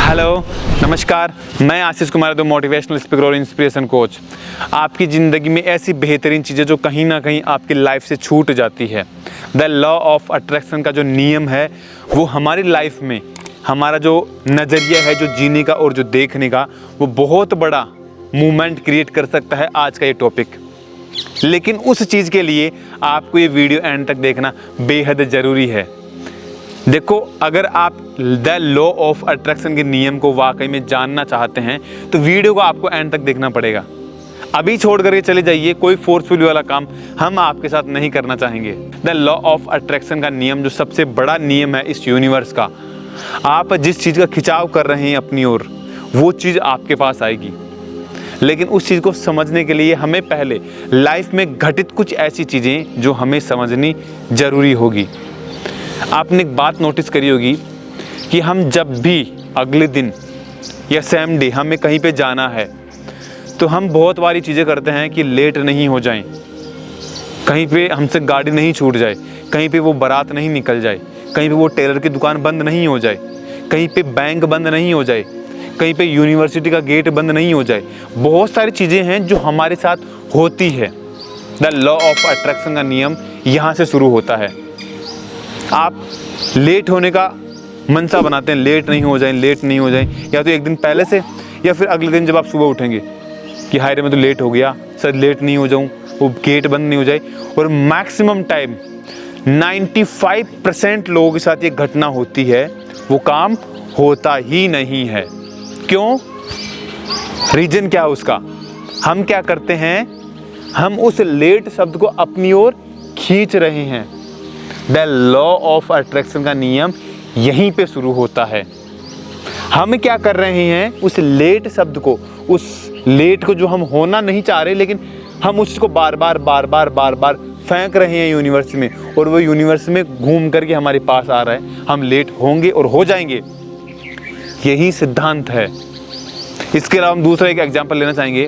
Hello, नमस्कार। मैं Ashish Kumar, the motivational speaker और इंस्पिरेशन कोच। आपकी ज़िंदगी में ऐसी बेहतरीन चीज़ें जो कहीं ना कहीं आपकी लाइफ से छूट जाती है। द लॉ ऑफ अट्रैक्शन का जो नियम है वो हमारी लाइफ में हमारा जो नज़रिया है, जो जीने का और जो देखने का, वो बहुत बड़ा मूवमेंट क्रिएट कर सकता है आज का ये टॉपिक। लेकिन उस चीज़ के लिए आपको ये वीडियो एंड तक देखना बेहद ज़रूरी है। देखो, अगर आप द लॉ ऑफ अट्रैक्शन के नियम को वाकई में जानना चाहते हैं तो वीडियो को आपको एंड तक देखना पड़ेगा। अभी छोड़ करके चले जाइए, कोई फोर्सफुल वाला काम हम आपके साथ नहीं करना चाहेंगे। द लॉ ऑफ अट्रैक्शन का नियम जो सबसे बड़ा नियम है इस यूनिवर्स का, आप जिस चीज़ का खिंचाव कर रहे हैं अपनी ओर, वो चीज़ आपके पास आएगी। लेकिन उस चीज़ को समझने के लिए हमें पहले लाइफ में घटित कुछ ऐसी चीज़ें जो हमें समझनी ज़रूरी होगी। आपने एक बात नोटिस करी होगी कि हम जब भी अगले दिन या सेम डे हमें कहीं पे जाना है तो हम बहुत बारी चीज़ें करते हैं कि लेट नहीं हो जाएं, कहीं पे हमसे गाड़ी नहीं छूट जाए, कहीं पे वो बारात नहीं निकल जाए, कहीं पे वो टेलर की दुकान बंद नहीं हो जाए, कहीं पे बैंक बंद नहीं हो जाए, कहीं पे यूनिवर्सिटी का गेट बंद नहीं हो जाए। बहुत सारी चीज़ें हैं जो हमारे साथ होती है। द लॉ ऑफ अट्रैक्शन का नियम यहाँ से शुरू होता है। आप लेट होने का मनसा बनाते हैं, लेट नहीं हो जाएं, या तो एक दिन पहले से या फिर अगले दिन जब आप सुबह उठेंगे कि हाय रे मैं तो लेट हो गया, सर लेट नहीं हो जाऊं, वो गेट बंद नहीं हो जाए। और मैक्सिमम टाइम 95% लोगों के साथ ये घटना होती है, वो काम होता ही नहीं है। क्यों? रीजन क्या है उसका? हम क्या करते हैं, हम उस लेट शब्द को अपनी ओर खींच रहे हैं। द लॉ ऑफ अट्रैक्शन का नियम यहीं पे शुरू होता है। हम क्या कर रहे हैं, उस लेट शब्द को, उस लेट को जो हम होना नहीं चाह रहे, लेकिन हम उसको बार बार फेंक रहे हैं यूनिवर्स में, और वो यूनिवर्स में घूम करके हमारे पास आ रहा है। हम लेट होंगे और हो जाएंगे, यही सिद्धांत है। इसके अलावा हम दूसरा एक एग्जाम्पल लेना चाहेंगे।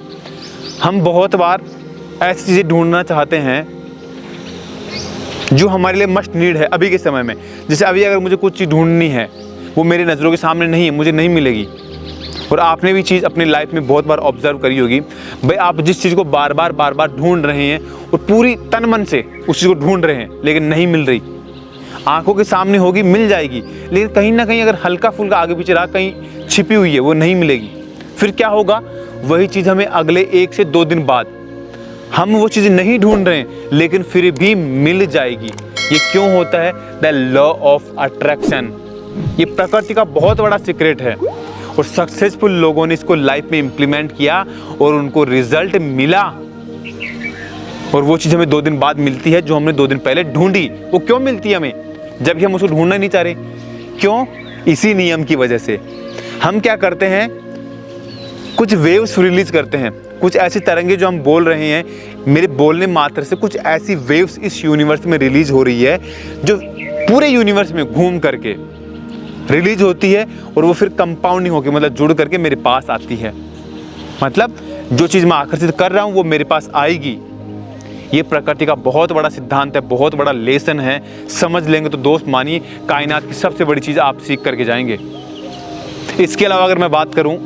हम बहुत बार ऐसी चीज़ें ढूंढना चाहते हैं जो हमारे लिए मस्ट नीड है अभी के समय में। जैसे अभी अगर मुझे कुछ चीज़ ढूंढनी है, वो मेरे नज़रों के सामने नहीं है, मुझे नहीं मिलेगी। और आपने भी चीज़ अपनी लाइफ में बहुत बार ऑब्जर्व करी होगी, भाई आप जिस चीज़ को बार बार ढूंढ रहे हैं और पूरी तन मन से उस चीज़ को ढूंढ रहे हैं, लेकिन नहीं मिल रही। आंखों के सामने होगी, मिल जाएगी, लेकिन कहीं ना कहीं अगर हल्का फुल्का आगे पीछे रहा, कहीं छिपी हुई है, वो नहीं मिलेगी। फिर क्या होगा, वही चीज़ हमें अगले 1 से 2 दिन बाद, हम वो चीज़ नहीं ढूंढ रहे हैं लेकिन फिर भी मिल जाएगी। ये क्यों होता है? The law of attraction. ये प्रकृति का बहुत बड़ा सीक्रेट है, और सक्सेसफुल लोगों ने इसको लाइफ में इम्प्लीमेंट किया और उनको रिजल्ट मिला। और वो चीज़ हमें 2 दिन बाद मिलती है जो हमने 2 दिन पहले ढूंढी। वो क्यों मिलती है हमें, जबकि हम उसको ढूंढना नहीं चाह रहे? क्यों? इसी नियम की वजह से। हम क्या करते हैं, कुछ वेव्स रिलीज करते हैं, कुछ ऐसी तरंगे जो हम बोल रहे हैं, मेरे बोलने मात्र से कुछ ऐसी वेव्स इस यूनिवर्स में रिलीज हो रही है जो पूरे यूनिवर्स में घूम करके रिलीज होती है, और वो फिर कंपाउंडिंग होकर, मतलब जुड़ करके मेरे पास आती है। मतलब जो चीज़ मैं आकर्षित कर रहा हूँ वो मेरे पास आएगी। ये प्रकृति का बहुत बड़ा सिद्धांत है, बहुत बड़ा लेसन है। समझ लेंगे तो दोस्त मानिए कायनात की सबसे बड़ी चीज़ आप सीख करके जाएंगे। इसके अलावा अगर मैं बात करूँ,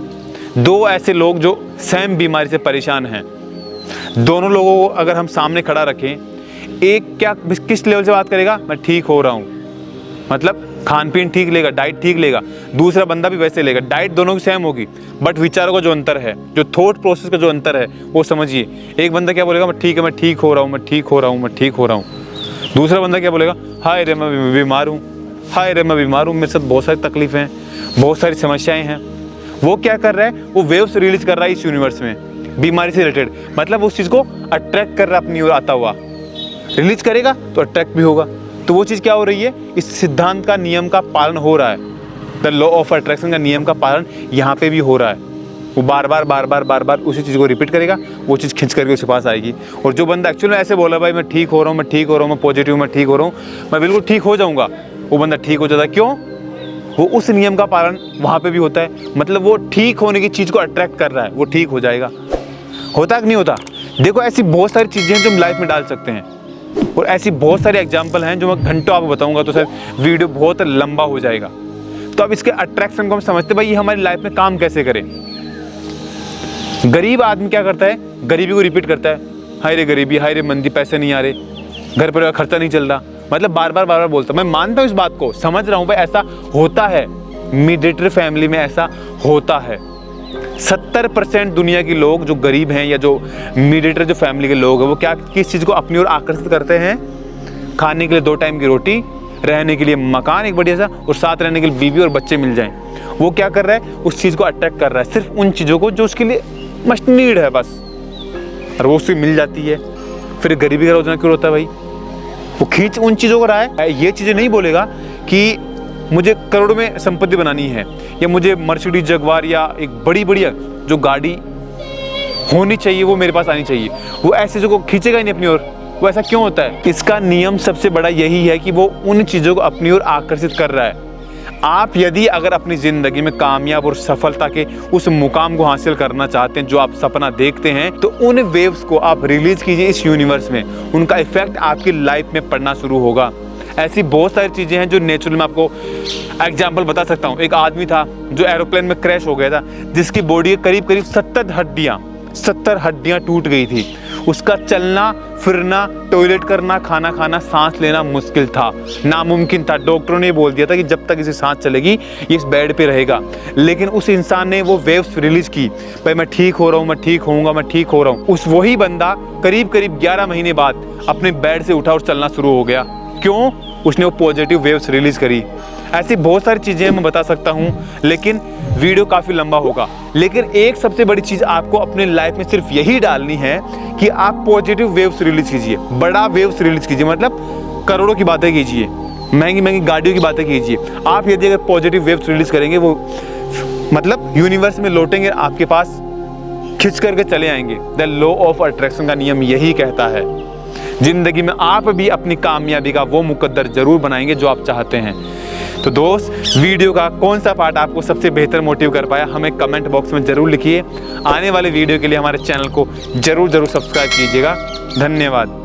2 ऐसे लोग जो सेम बीमारी से परेशान हैं, दोनों लोगों को अगर हम सामने खड़ा रखें, एक क्या किस लेवल से बात करेगा, मैं ठीक हो रहा हूँ, मतलब खान पीन ठीक लेगा, डाइट ठीक लेगा। दूसरा बंदा भी वैसे लेगा, डाइट दोनों की सेम होगी, बट विचारों का जो अंतर है, जो थॉट प्रोसेस का जो अंतर है, वो समझिए। एक बंदा क्या बोलेगा, मैं ठीक हो रहा हूँ। दूसरा बंदा क्या बोलेगा, हाय रे मैं बीमार हूँ, मेरे साथ बहुत सारी तकलीफें हैं, बहुत सारी समस्याएं हैं। वो क्या कर रहा है, वो वेव्स रिलीज कर रहा है इस यूनिवर्स में बीमारी से रिलेटेड, मतलब उस चीज़ को अट्रैक्ट कर रहा है अपनी ओर आता हुआ। रिलीज करेगा तो अट्रैक्ट भी होगा। तो वो चीज़ क्या हो रही है, इस सिद्धांत का नियम का पालन हो रहा है। द लॉ ऑफ अट्रैक्शन का नियम का पालन यहाँ पे भी हो रहा है। वो बार बार उसी चीज़ को रिपीट करेगा, वो चीज़ खींच करके उसके पास आएगी। और जो बंदा एक्चुअली ऐसे बोला, भाई मैं ठीक हो रहा हूँ, मैं पॉजिटिव, मैं ठीक हो रहा हूँ, मैं बिल्कुल ठीक हो जाऊँगा, वो बंदा ठीक हो जाता है। क्यों? वो उस नियम का पालन वहाँ पे भी होता है, मतलब वो ठीक होने की चीज़ को अट्रैक्ट कर रहा है, वो ठीक हो जाएगा। होता कि नहीं होता? देखो, ऐसी बहुत सारी चीज़ें हैं जो हम लाइफ में डाल सकते हैं, और ऐसी बहुत सारे एग्जाम्पल हैं जो मैं घंटों आपको बताऊंगा तो सर वीडियो बहुत लंबा हो जाएगा। तो अब इसके अट्रैक्शन को हम समझते भाई ये हमारी लाइफ में काम कैसे करें। गरीब आदमी क्या करता है, गरीबी को रिपीट करता है, हाय रे गरीबी, हाय रे मंदी, पैसे नहीं आ रहे, घर पर खर्चा नहीं चल रहा, मतलब बार बार बोलता। मैं मानता हूँ इस बात को, समझ रहा हूँ भाई ऐसा होता है, मिडिल फैमिली में ऐसा होता है। 70% दुनिया के लोग जो गरीब हैं या जो मिडिल जो फैमिली के लोग हैं वो क्या किस चीज़ को अपनी ओर आकर्षित करते हैं, खाने के लिए 2 टाइम की रोटी, रहने के लिए मकान एक बढ़िया सा, और साथ रहने के लिए बीवी और बच्चे मिल जाएं। वो क्या कर रहा है, उस चीज़ को अट्रैक्ट कर रहा है, सिर्फ उन चीज़ों को जो उसके लिए मस्ट नीड है बस, और वो उससे मिल जाती है। फिर गरीबी का रोजना क्यों होता है भाई, वो खींच उन चीज़ों को रहा है। ये चीज़ें नहीं बोलेगा कि मुझे करोड़ों में संपत्ति बनानी है या मुझे मर्सिडीज जगवार या एक बड़ी बढ़िया जो गाड़ी होनी चाहिए वो मेरे पास आनी चाहिए, वो ऐसे चीज़ों को खींचेगा ही नहीं अपनी ओर। वो ऐसा क्यों होता है, इसका नियम सबसे बड़ा यही है कि वो उन चीज़ों को अपनी ओर आकर्षित कर रहा है। आप यदि अगर अपनी ज़िंदगी में कामयाब और सफलता के उस मुकाम को हासिल करना चाहते हैं जो आप सपना देखते हैं, तो उन वेव्स को आप रिलीज़ कीजिए इस यूनिवर्स में, उनका इफेक्ट आपकी लाइफ में पड़ना शुरू होगा। ऐसी बहुत सारी चीज़ें हैं जो नेचुरल में आपको एग्जाम्पल बता सकता हूँ। एक आदमी था जो एरोप्लेन में क्रैश हो गया था, जिसकी बॉडी के करीब 70 हड्डियाँ टूट गई थी। उसका चलना फिरना, टॉयलेट करना, खाना खाना, सांस लेना मुश्किल था, नामुमकिन था। डॉक्टरों ने बोल दिया था कि जब तक इसे सांस चलेगी ये इस बेड पे रहेगा। लेकिन उस इंसान ने वो वेव्स रिलीज की, भाई मैं ठीक हो रहा हूँ, मैं ठीक होऊंगा, मैं ठीक हो रहा हूँ। उस वही बंदा करीब 11 महीने बाद अपने बेड से उठा और चलना शुरू हो गया। क्यों? उसने वो पॉजिटिव वेव्स रिलीज करी। ऐसी बहुत सारी चीज़ें मैं बता सकता हूँ, लेकिन वीडियो काफ़ी लंबा होगा। लेकिन एक सबसे बड़ी चीज़ आपको अपने लाइफ में सिर्फ यही डालनी है कि आप पॉजिटिव वेव्स रिलीज कीजिए, बड़ा वेव्स रिलीज कीजिए, मतलब करोड़ों की बातें कीजिए, महंगी महंगी गाड़ियों की बातें कीजिए। आप यदि अगर पॉजिटिव वेव्स रिलीज करेंगे, वो मतलब यूनिवर्स में लौटेंगे, आपके पास खिंच करके चले आएंगे। द लॉ ऑफ अट्रैक्शन का नियम यही कहता है। जिंदगी में आप भी अपनी कामयाबी का वो मुकद्दर जरूर बनाएंगे जो आप चाहते हैं। तो दोस्त, वीडियो का कौन सा पार्ट आपको सबसे बेहतर मोटिव कर पाया, हमें कमेंट बॉक्स में ज़रूर लिखिए। आने वाले वीडियो के लिए हमारे चैनल को ज़रूर सब्सक्राइब कीजिएगा। धन्यवाद।